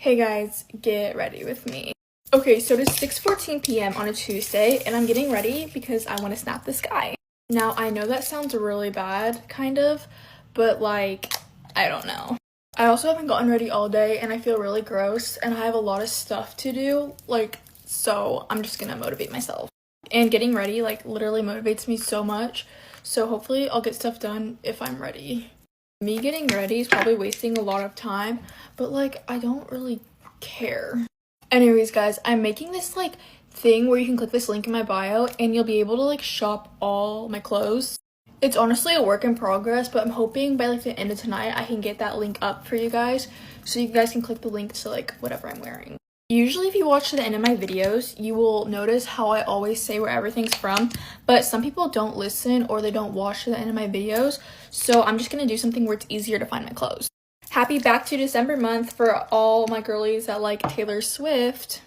Hey guys, get ready with me. Okay, so it is 6:14 p.m. on a Tuesday, and I'm getting ready because I want to snap this guy. Now, I know that sounds really bad, kind of, but like, I don't know. I also haven't gotten ready all day, and I feel really gross, and I have a lot of stuff to do, like, so I'm just gonna motivate myself. And getting ready, like, literally motivates me so much, so hopefully I'll get stuff done if I'm ready. Me getting ready is probably wasting a lot of time, but like, I don't really care. Anyways, guys, I'm making this like thing where you can click this link in my bio and you'll be able to like shop all my clothes. It's honestly a work in progress, but I'm hoping by like the end of tonight I can get that link up for you guys so you guys can click the link to like whatever I'm wearing. Usually if you watch to the end of my videos, you will notice how I always say where everything's from, but some people don't listen or they don't watch to the end of my videos, so I'm just gonna do something where it's easier to find my clothes. Happy back to December month for all my girlies that like Taylor Swift.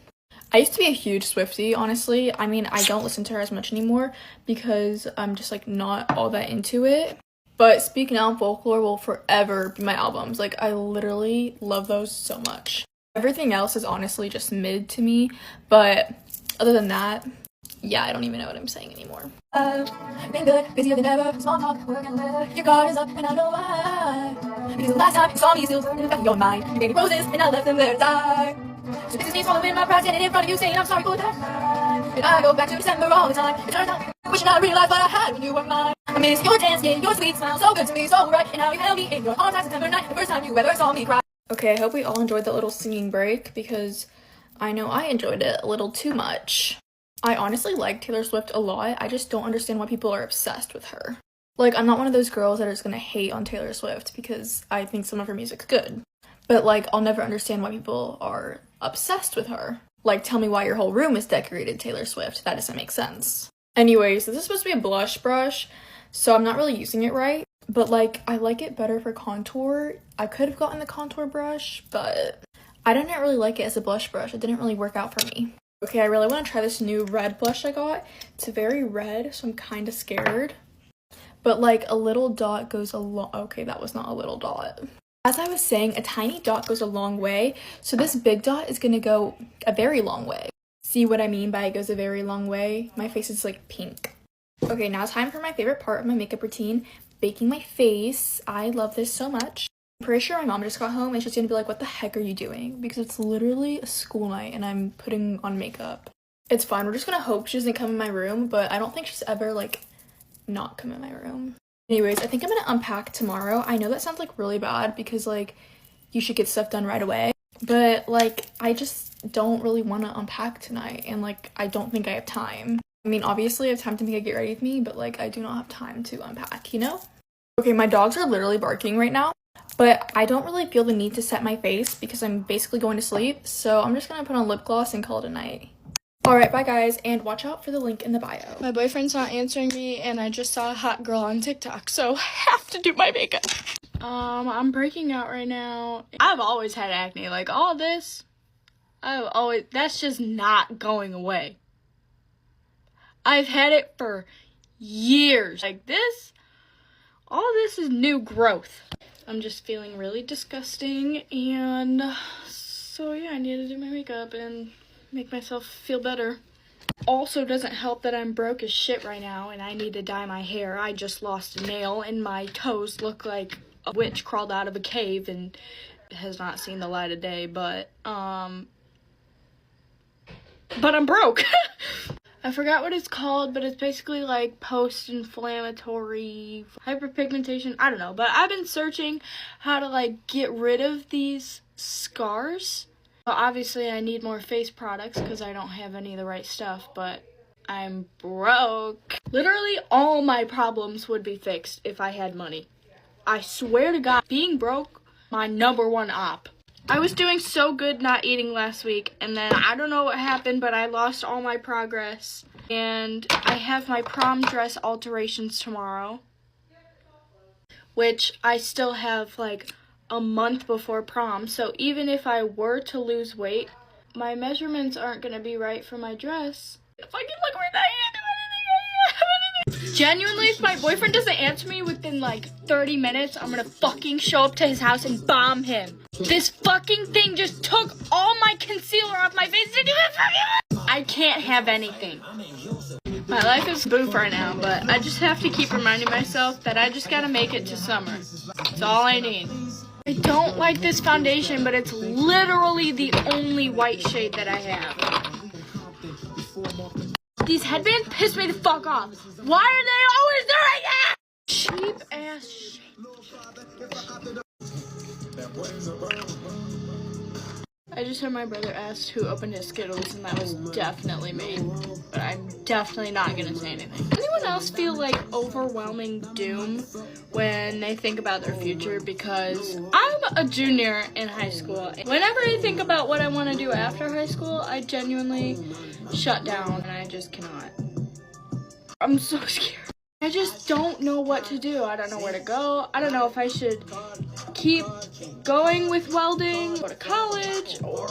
I used to be a huge Swiftie, honestly. I mean, I don't listen to her as much anymore because I'm just like not all that into it. But Speak Now and Folklore will forever be my albums. Like, I literally love those so much. Everything else is honestly just mid to me, but other than that, yeah, I don't even know what I'm saying anymore. Been good, busier than ever, small talk, working leather. Your guard is up and I know why. Because the last time you saw me, you still turned in the back of your mind. You gave me roses and I left them there to die. So this is me swallowing my pride, standing in front of you saying I'm sorry for that. And I go back to December all the time. It turns out, wishing I realized what I had when you were mine. I miss your dance, yeah, your sweet smile, so good to me, so right. And now you held me in your arms on September night, the first time you ever saw me cry. Okay, I hope we all enjoyed that little singing break because I know I enjoyed it a little too much. I honestly like Taylor Swift a lot. I just don't understand why people are obsessed with her. Like, I'm not one of those girls that are just gonna hate on Taylor Swift because I think some of her music's good. But like, I'll never understand why people are obsessed with her. Like, tell me why your whole room is decorated Taylor Swift. That doesn't make sense. Anyways, this is supposed to be a blush brush, so I'm not really using it right. But like, I like it better for contour. I could have gotten the contour brush, but I didn't really like it as a blush brush. It didn't really work out for me. Okay, I really want to try this new red blush I got. It's very red, so I'm kind of scared. But like, a little dot goes a long... Okay, that was not a little dot. As I was saying, a tiny dot goes a long way, so this big dot is going to go a very long way. See what I mean by it goes a very long way? My face is like pink. Okay, now time for my favorite part of my makeup routine. Baking my face. I love this so much. I'm pretty sure my mom just got home and she's gonna be like, what the heck are you doing? Because it's literally a school night and I'm putting on makeup. It's fine, we're just gonna hope she doesn't come in my room, but I don't think she's ever like not come in my room. Anyways, I think I'm gonna unpack tomorrow. I know that sounds like really bad because like you should get stuff done right away, but like I just don't really want to unpack tonight and like I don't think I have time. I mean, obviously I have time to make a get ready with me, but like I do not have time to unpack, you know? Okay, my dogs are literally barking right now, but I don't really feel the need to set my face because I'm basically going to sleep, so I'm just gonna put on lip gloss and call it a night. Alright, bye guys, and watch out for the link in the bio. My boyfriend's not answering me, and I just saw a hot girl on TikTok, so have to do my makeup. I'm breaking out right now. I've always had acne, like all this, that's just not going away. I've had it for years. Like this, all this is new growth. I'm just feeling really disgusting, and so yeah, I need to do my makeup and make myself feel better. Also doesn't help that I'm broke as shit right now and I need to dye my hair. I just lost a nail and my toes look like a witch crawled out of a cave and has not seen the light of day, but I'm broke. I forgot what it's called, but it's basically like post-inflammatory hyperpigmentation. I don't know, but I've been searching how to like get rid of these scars. Well, obviously I need more face products because I don't have any of the right stuff, but I'm broke. Literally all my problems would be fixed if I had money. I swear to God, being broke, my #1 op. I was doing so good not eating last week, and then I don't know what happened, but I lost all my progress. And I have my prom dress alterations tomorrow, which I still have like a month before prom, so even if I were to lose weight, my measurements aren't gonna be right for my dress. If I can look where that is, genuinely, if my boyfriend doesn't answer me within like 30 minutes, I'm gonna fucking show up to his house and bomb him. This fucking thing just took all can't have anything. My life is boof right now, but I just have to keep reminding myself that I just gotta make it to summer. That's all I need. I don't like this foundation, but it's literally the only white shade that I have. These headbands piss me the fuck off. Why are they always doing that? Cheap ass shit. I just heard my brother asked who opened his Skittles, and that was definitely me. But I'm definitely not gonna say anything. Anyone else feel like overwhelming doom when they think about their future? Because I'm a junior in high school. Whenever I think about what I want to do after high school, I genuinely shut down, and I just cannot. I'm so scared. I just don't know what to do. I don't know where to go. I don't know if I should keep going with welding, go to college, or...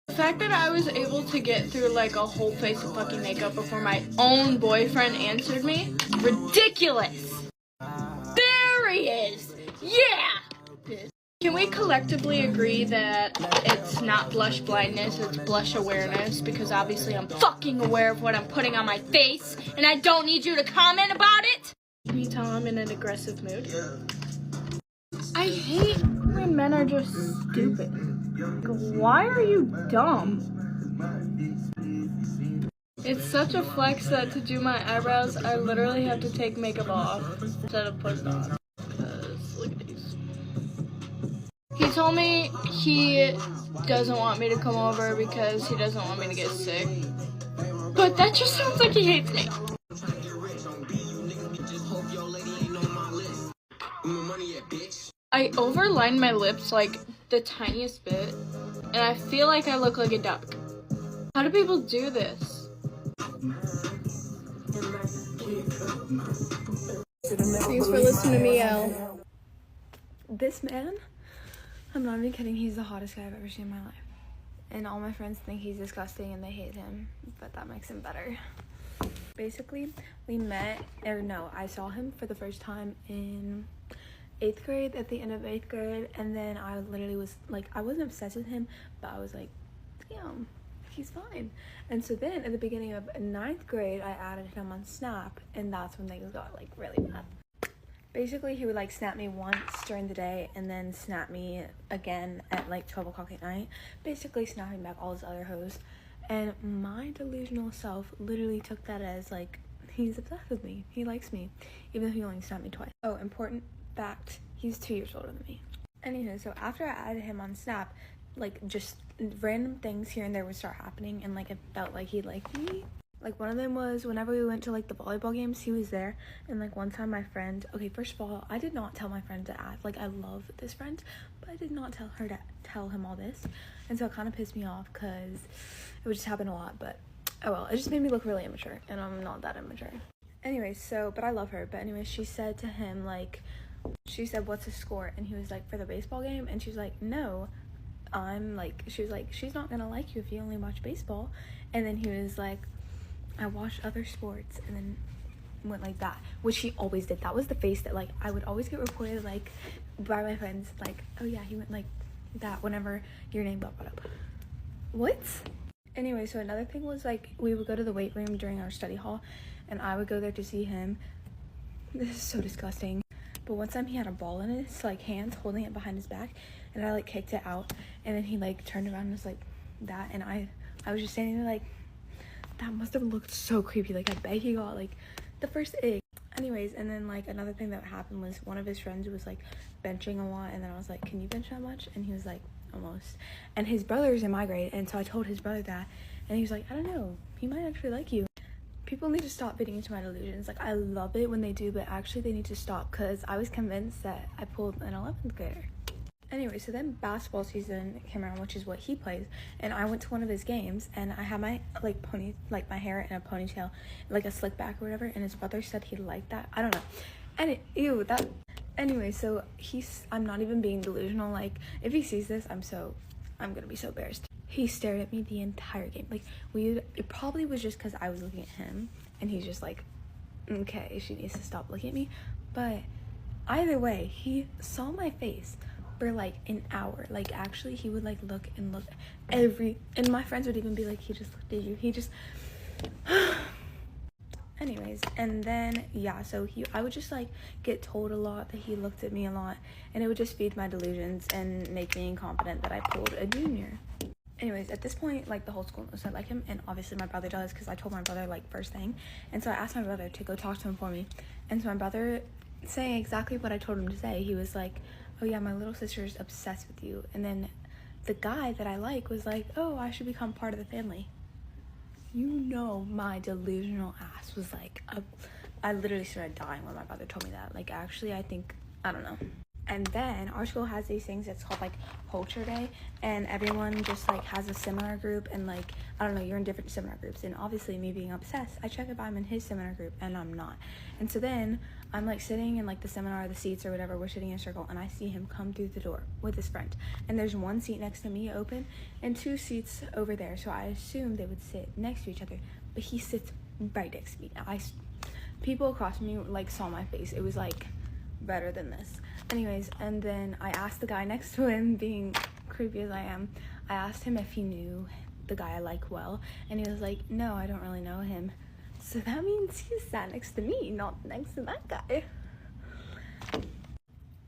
The fact that I was able to get through like a whole face of fucking makeup before my own boyfriend answered me, ridiculous. There he is. Yeah. Can we collectively agree that it's not blush blindness, it's blush awareness? Because obviously I'm fucking aware of what I'm putting on my face, and I don't need you to comment about it. Can you tell I'm in an aggressive mood? I hate when men are just stupid. Why are you dumb? It's such a flex that to do my eyebrows, I literally have to take makeup off instead of put it on. Because look at these. He told me he doesn't want me to come over because he doesn't want me to get sick. But that just sounds like he hates me. I overlined my lips like the tiniest bit, and I feel like I look like a duck. How do people do this? Thanks for listening to me yell. This man, I'm not even kidding, he's the hottest guy I've ever seen in my life. And all my friends think he's disgusting and they hate him, but that makes him better. Basically, I saw him for the first time in 8th grade, at the end of 8th grade, and then I literally was like, I wasn't obsessed with him, but I was like, damn, he's fine. And so then at the beginning of 9th grade, I added him on Snap, and that's when things got like really bad. Basically, he would like snap me once during the day and then snap me again at like 12 o'clock at night, basically snapping back all his other hoes. And my delusional self literally took that as like, he's obsessed with me, he likes me, even though he only snapped me twice. Oh, important fact, he's 2 years older than me. Anywho, so after I added him on Snap, like just random things here and there would start happening, and like it felt like he liked me. Like one of them was whenever we went to like the volleyball games, he was there. And like one time my friend, okay, first of all, I did not tell my friend to act like I love this friend, but I did not tell her to tell him all this. And so it kind of pissed me off because it would just happen a lot, but oh well, it just made me look really immature, and I'm not that immature. Anyway, so, but I love her. But anyway, she said to him, like, she said, what's his score? And he was like, for the baseball game? And she's like, no, she was like, she's not gonna like you if you only watch baseball. And then he was like, I watched other sports, and then went like that, which he always did. That was the face that like I would always get reported like by my friends, like, oh yeah, he went like that whenever your name got brought up. What? Anyway, so another thing was like we would go to the weight room during our study hall, and I would go there to see him. This is so disgusting. But one time he had a ball in his like hands, holding it behind his back, and I like kicked it out, and then he like turned around and was like that, and I was just standing there like, that must have looked so creepy. Like I bet he got like the first egg. Anyways, and then like another thing that happened was one of his friends was like benching a lot, and then I was like, can you bench that much? And he was like, almost. And his brother's in my grade, and so I told his brother that, and he was like, I don't know, he might actually like you. People need to stop fitting into my delusions. Like I love it when they do, but actually they need to stop, because I was convinced that I pulled an 11th grader. Anyway, so then basketball season came around, which is what he plays, and I went to one of his games, and I had my my hair in a ponytail, like a slick back or whatever, and his brother said he liked that. I don't know. And anyway, so I'm not even being delusional. Like if he sees this, I'm gonna be so embarrassed. He stared at me the entire game. Like it probably was just because I was looking at him, and he's just like, okay, she needs to stop looking at me. But either way, he saw my face for like an hour. Like actually he would like look and my friends would even be like, he just looked at you, he just anyways. And then yeah, so I would just like get told a lot that he looked at me a lot, and it would just feed my delusions and make me confident that I pulled a junior. Anyways, at this point, like, the whole school knows I like him, and obviously my brother does, because I told my brother, like, first thing. And so I asked my brother to go talk to him for me. And so my brother, saying exactly what I told him to say, he was like, oh yeah, my little sister's obsessed with you. And then the guy that I like was like, oh, I should become part of the family. You know, my delusional ass was like, I literally started dying when my brother told me that. Like, actually, I don't know. And then our school has these things, it's called like culture day, and everyone just like has a seminar group, and like, I don't know, you're in different seminar groups, and obviously me being obsessed, I check if I'm in his seminar group, and I'm not. And so then I'm like sitting in like the seminar, the seats or whatever, we're sitting in a circle, and I see him come through the door with his friend, and there's one seat next to me open and 2 seats over there, so I assumed they would sit next to each other, but he sits right next to me. People across me like saw my face, it was like better than this. Anyways, and then I asked the guy next to him, being creepy as I am, I asked him if he knew the guy I like well, and he was like, no, I don't really know him. So that means he sat next to me, not next to that guy.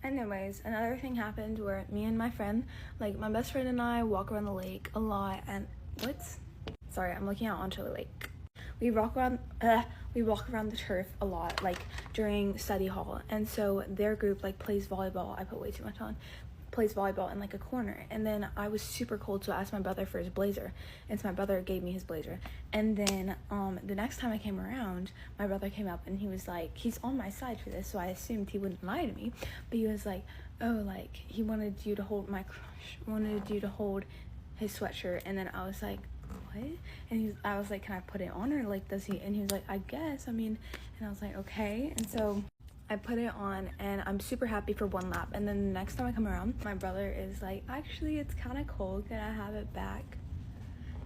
Anyways, another thing happened where me and my friend, like my best friend and I, walk around the lake a lot, and sorry, I'm looking out onto the lake. We walk around the turf a lot, like during study hall, and so their group like plays volleyball. I put way too much on. Plays volleyball in like a corner, and then I was super cold, so I asked my brother for his blazer, and so my brother gave me his blazer. And then the next time I came around, my brother came up and he was like, he's on my side for this, so I assumed he wouldn't lie to me, but he was like, oh, like he wanted you to hold, my crush wanted you to hold his sweatshirt. And then I was like, what? And I was like, can I put it on, or like does he? And he was like, I guess, I mean. And I was like, okay. And so I put it on, and I'm super happy for one lap, and then the next time I come around, my brother is like, actually it's kind of cold, can I have it back?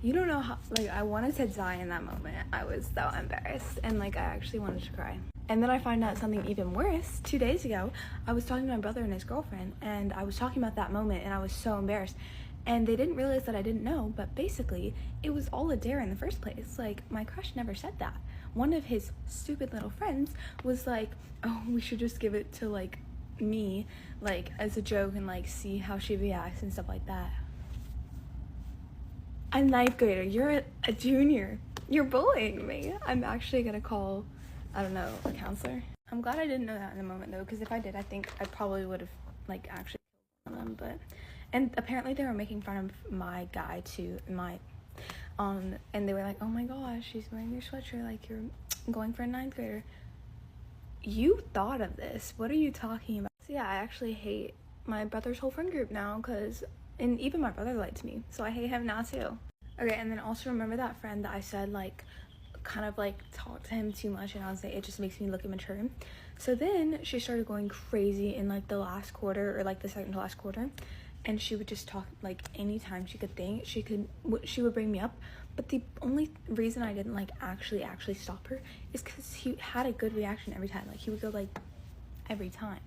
You don't know how, like, I wanted to die in that moment. I was so embarrassed, and like I actually wanted to cry. And then I find out something even worse. 2 days ago, I was talking to my brother and his girlfriend, and I was talking about that moment, and I was so embarrassed. And they didn't realize that I didn't know, but basically, it was all a dare in the first place. Like, my crush never said that. One of his stupid little friends was like, oh, we should just give it to, like, me, like, as a joke, and, like, see how she reacts and stuff like that. A 9th grader, you're a junior. You're bullying me. I'm actually gonna call, I don't know, a counselor. I'm glad I didn't know that in the moment, though, because if I did, I think I probably would have, like, actually killed them, but... And apparently they were making fun of my guy too, and they were like, oh my gosh, she's wearing your sweatshirt like you're going for a 9th grader. You thought of this. What are you talking about? So yeah, I actually hate my brother's whole friend group now, and even my brother lied to me, so I hate him now too. Okay, and then also remember that friend that I said, like, kind of like talked to him too much, and I was like, it just makes me look immature. So then she started going crazy in like the last quarter, or like the second to last quarter. And she would just talk, like, anytime she could think, she would bring me up. But the only reason I didn't, like, actually stop her is because he had a good reaction every time. Like, he would go, like, every time.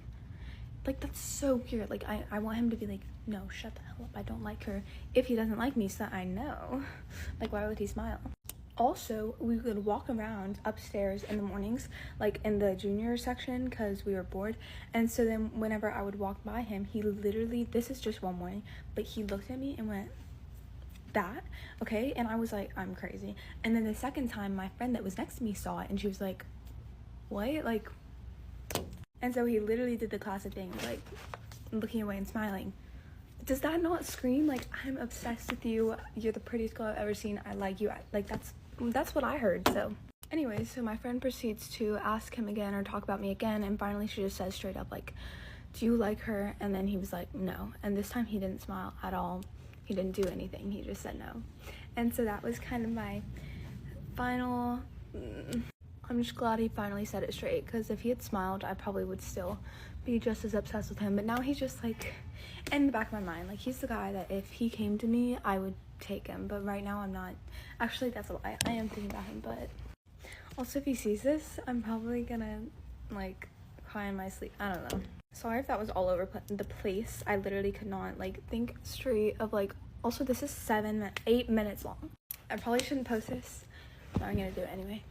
Like, that's so weird. Like, I want him to be like, no, shut the hell up, I don't like her. If he doesn't like me, so that I know. Like, why would he smile? Also, we would walk around upstairs in the mornings, like in the junior section, because we were bored. And so then whenever I would walk by him, he literally, this is just one morning, but he looked at me and went, that? Okay? And I was like, I'm crazy. And then the second time, my friend that was next to me saw it, and she was like, what? Like, and so he literally did the classic thing, like, looking away and smiling. Does that not scream, like, I'm obsessed with you, you're the prettiest girl I've ever seen, I like you? Like, that's what I heard. So anyways, so my friend proceeds to ask him again or talk about me again, and finally she just says straight up, like, do you like her? And then he was like, no. And this time he didn't smile at all, he didn't do anything, he just said no. And so that was kind of my final I'm just glad he finally said it straight, because if he had smiled, I probably would still be just as obsessed with him. But now he's just, like, in the back of my mind, like, he's the guy that if he came to me, I would take him. But right now I'm not. Actually, that's a lie, I am thinking about him. But also, if he sees this, I'm probably gonna, like, cry in my sleep. I don't know. Sorry if that was all over the place. I literally could not like think straight of like, also this is 8 minutes long. I probably shouldn't post this, but I'm gonna do it anyway.